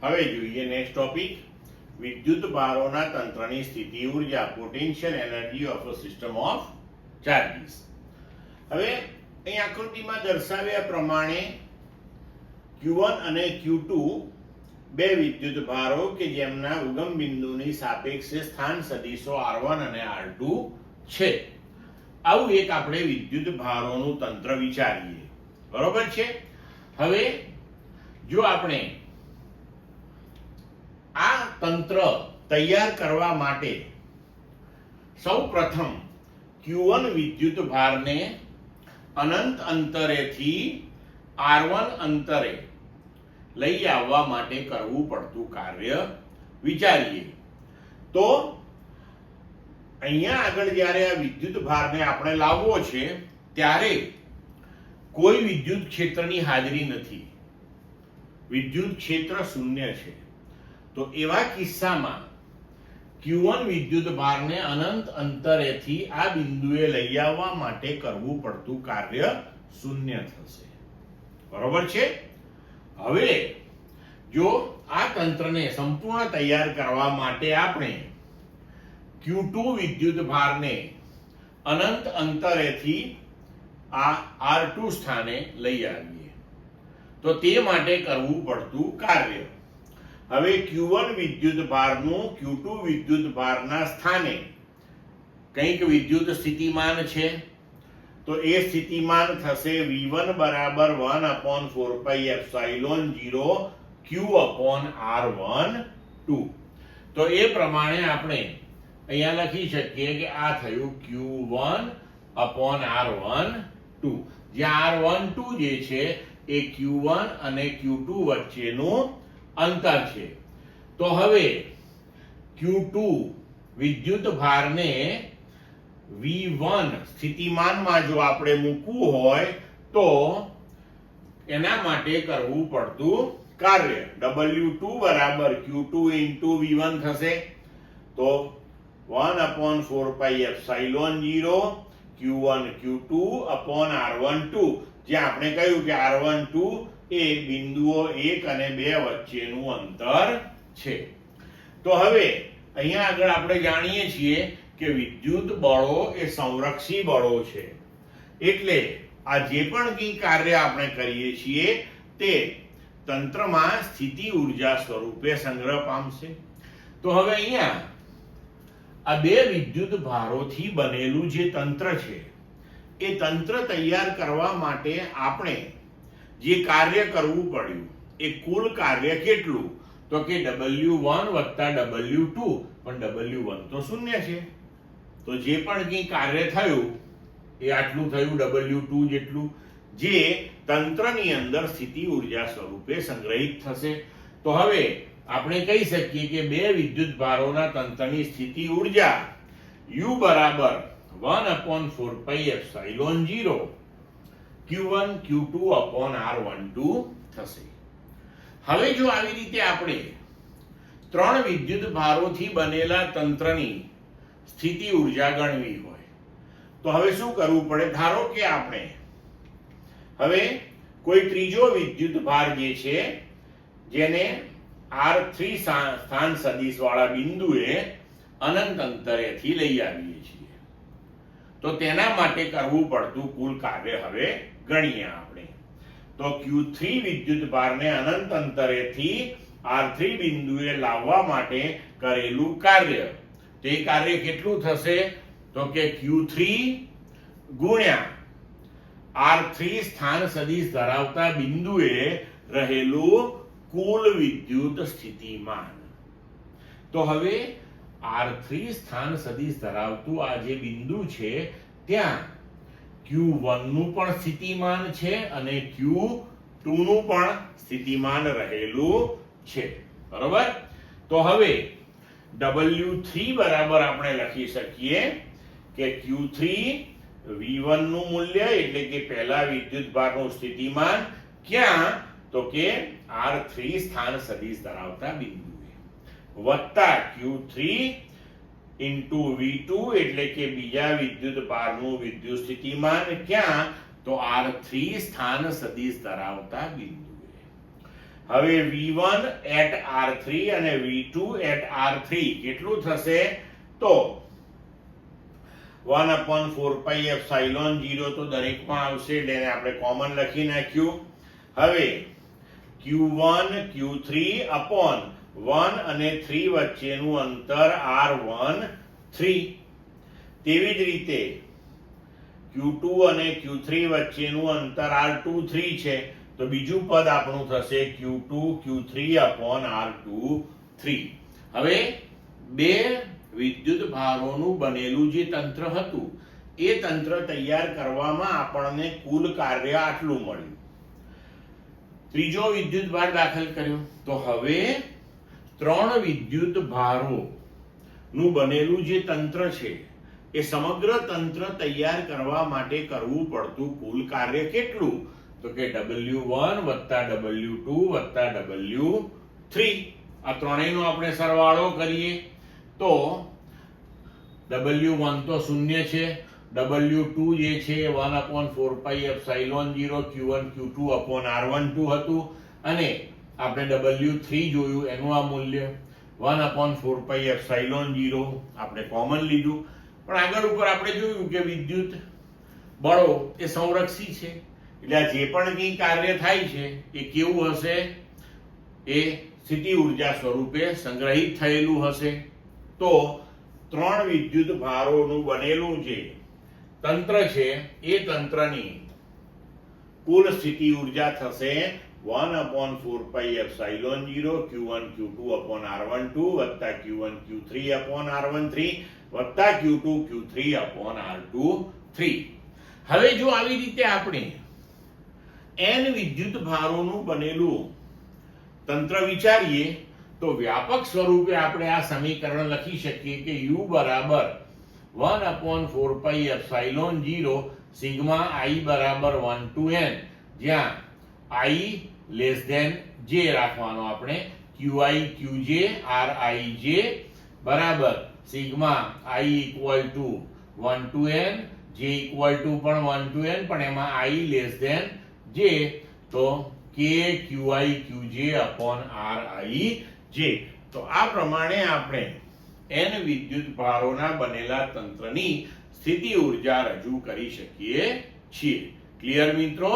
હવે જોઈએ next topic, વિદ્યુત ભારોના તંત્રની સ્થિતિ ઉર્જા, potential energy of a system of charges. હવે અહીં આકૃતિમાં દર્શાવ્યા પ્રમાણે Q1 અને Q2 બે વિદ્યુત ભારો કે જેમના ઉગમ બિંદુની સાપેક્ષે સ્થાન સદિશો R1 અને R2 છે. આવું એક આપણે વિદ્યુત ભારોનું તંત્ર વિચારીએ. બરોબર છે. હવે જો આપણે આ તંત્ર તૈયાર કરવા માટે સૌ પ્રથમ Q1 વિદ્યુત ભારને અનંત અંતરેથી R1 અંતરે લઈ આવવા માટે કરવું પડતું કાર્ય વિચારીએ. તો અહીંયા આગળ જ્યારે આ વિદ્યુત ભારને આપણે લાવવો છે ત્યારે કોઈ વિદ્યુત ક્ષેત્રની હાજરી નથી, વિદ્યુત ક્ષેત્ર શૂન્ય છે. તો એવા કિસ્સામાં Q1 વિદ્યુત ભારને અનંત અંતરેથી આ બિંદુએ લઈ આવવા માટે કરવું પડતું કાર્ય શૂન્ય થશે. બરોબર છે. હવે જો આ તંત્રને સંપૂર્ણ તૈયાર કરવા માટે આપણે Q2 વિદ્યુત ભારને અનંત અંતરેથી આ R2 સ્થાને લઈ આવીએ તો તે માટે કરવું પડતું કાર્ય. હવે Q1 વિદ્યુત ભારનું Q2 વિદ્યુત ભારના સ્થાને કંઈક વિદ્યુત સ્થિતિમાન છે. તો એ સ્થિતિમાન થશે V1 બરાબર 1/4πε0 Q/R12. તો એ પ્રમાણે આપણે અહીંયા લખી શકીએ કે આ થયું Q1/R12, જ્યાં R12 જે છે એ Q1 અને Q2 વચ્ચેનું અંતર છે. તો હવે Q2 વિદ્યુત ભારને V1 સ્થિતિમાનમાં જો આપણે મૂકવું હોય તો એના માટે કરવું પડતું કાર્ય W2 બરાબર Q2 into V1 થશે. તો 1/4πε0 Q1 Q2/R12, જ્યાં આપણે કહ્યું કે R12 એ બિંદુઓ 1 અને 2 વચ્ચેનું અંતર છે. તો હવે અહીંયા આગળ આપણે જાણીએ છીએ કે વિદ્યુત બળો એ સંરક્ષી બળો છે. એટલે આ જે પણ કંઈ કાર્ય આપણે કરીએ છીએ તે તંત્રમાં સ્થિતિ ઉર્જા સ્વરૂપે સંગ્રહ પામશે. તો હવે અહીંયા આ બે વિદ્યુત ભારોથી બનેલું જે તંત્ર છે એ તંત્ર તૈયાર કરવા માટે આપણે જે કાર્ય કરવું પડ્યું એ કુલ કાર્ય કેટલું? તો કે W1 વત્તા W2, પણ W1 તો શૂન્ય છે. તો જે પણ કંઈ કાર્ય થયું એ આટલું થયું W2 જેટલું, જે તંત્રની અંદર સ્થિતિ ઉર્જા સ્વરૂપે સંગ્રહિત થશે. તો હવે આપણે કહી શકીએ કે બે વિદ્યુત ભારોના તંત્રની સ્થિતિ ઉર્જા U બરાબર 1/4πε0 Q1 Q2/R12 થશે. હવે જો આવી રીતે આપણે ત્રણ વિદ્યુત ભારોથી બનેલા તંત્રની સ્થિતિ ઉર્જા ગણવી હોય તો હવે શું કરવું પડે? ધારો કે આપણે હવે કોઈ ત્રીજો વિદ્યુત ભાર જે છે જેને R3 સ્થાન સદિશ વાળા બિંદુએ અનંત અંતરેથી લઈ આવીએ છીએ તો તેના માટે કરવું પડતું કુલ કાર્ય હવે ગણીએ આપણે. તો Q3 વિદ્યુત ભારને અનંત અંતરેથી R3 બિંદુએ લાવવા માટે કરેલું કાર્ય, તે કાર્ય કેટલું થશે? તો કે Q3 ગુણ્યા R3 સ્થાન સદિશ ધરાવતા બિંદુએ રહેલું કુલ વિદ્યુત સ્થિતિમાન. તો હવે R3 સ્થાન સદિશ ધરાવતું આ જે બિંદુ છે ત્યાં Q1 નું પણ સ્થિતિમાન છે અને Q2 નું પણ સ્થિતિમાન રહેલું છે. બરોબર. તો હવે W3 બરાબર આપણે લખી શકીએ કે Q3 V1 નું મૂલ્ય એટલે કે પહેલા વિદ્યુત ભારનું સ્થિતિમાન ક્યાં? તો કે R3 સ્થાન સદિશ ધરાવતા બિંદુએ વત્તા Q3 into V2 એટલે કે બીજા વિદ્યુત ભારનું વિદ્યુત સ્થિતિમાન ક્યાં? તો R3 સ્થાન સદિશ ધરાવતા બિંદુએ. હવે V1 at R3 અને V2 at R3 કેટલું થશે તો 1/4πε0 તો દરેકમાં આવશે એટલે એને આપણે કોમન લખી નાખ્યું. હવે Q1 Q3 upon 1 અને 3 વચ્ચેનું અંતર R13. તેવી જ રીતે Q2 અને Q3 વચ્ચેનું અંતર R23 છે તો બીજું પદ આપણું થશે Q2 Q3 upon R23. હવે બે વિદ્યુત ભારોનું બનેલું જે તંત્ર હતું એ તંત્ર તૈયાર કરવામાં આપણને કુલ કાર્ય આટલું મળ્યું. ત્રીજો વિદ્યુત ભાર દાખલ કર્યો તો હવે ત્રણ વિદ્યુત ભારો નું બનેલું જે તંત્ર છે એ સમગ્ર તંત્ર તૈયાર કરવા માટે કરવું પડતું કુલ કાર્ય કેટલું તો કે W1 + W2 + W3. આ ત્રણેયનો આપણે સરવાળો કરીએ તો W1 તો 0 છે, W2 જે છે 1/4πε0 Q1 Q2 upon R12 હતું અને આપણે W3 જોયું એનું આ મૂલ્ય 1/4πε0 આપણે કોમન લીધું. પણ આગળ ઉપર આપણે જોયું કે વિદ્યુત બળો એ સંરક્ષી છે એટલે આ જે પણ કંઈ કાર્ય થાય છે એ કેવું હશે એ સ્થિતિ ઊર્જા સ્વરૂપે સંગ્રહિત થયેલું હશે. તો ત્રણ વિદ્યુત ભારોનું બનેલું જે તંત્ર છે એ તંત્રની કુલ સ્થિતિ ઊર્જા થશે 1/4πε0 Q1 Q2 upon R12 + Q1 Q3 upon R13 + Q2 Q3 upon R23. હવે જો આવી રીતે આપણે n વિદ્યુત ભારોનું બનેલું તંત્ર વિચારીએ તો વ્યાપક સ્વરૂપે આપણે આ સમીકરણ લખી શકીએ કે U = 1/4πε0 sigma I = 1 to n જ્યાં I j રાખવાનો આપણે Qi Qj Rij બરાબર sigma I = 1 to n j = પણ 1 to n પણ એમાં I j તો k Qi Qj upon Rij. તો આ પ્રમાણે આપણે n વિદ્યુત ભારોના બનેલા તંત્રની સ્થિતિ ઊર્જા રજૂ કરી શકીએ છીએ. ક્લિયર મિત્રો?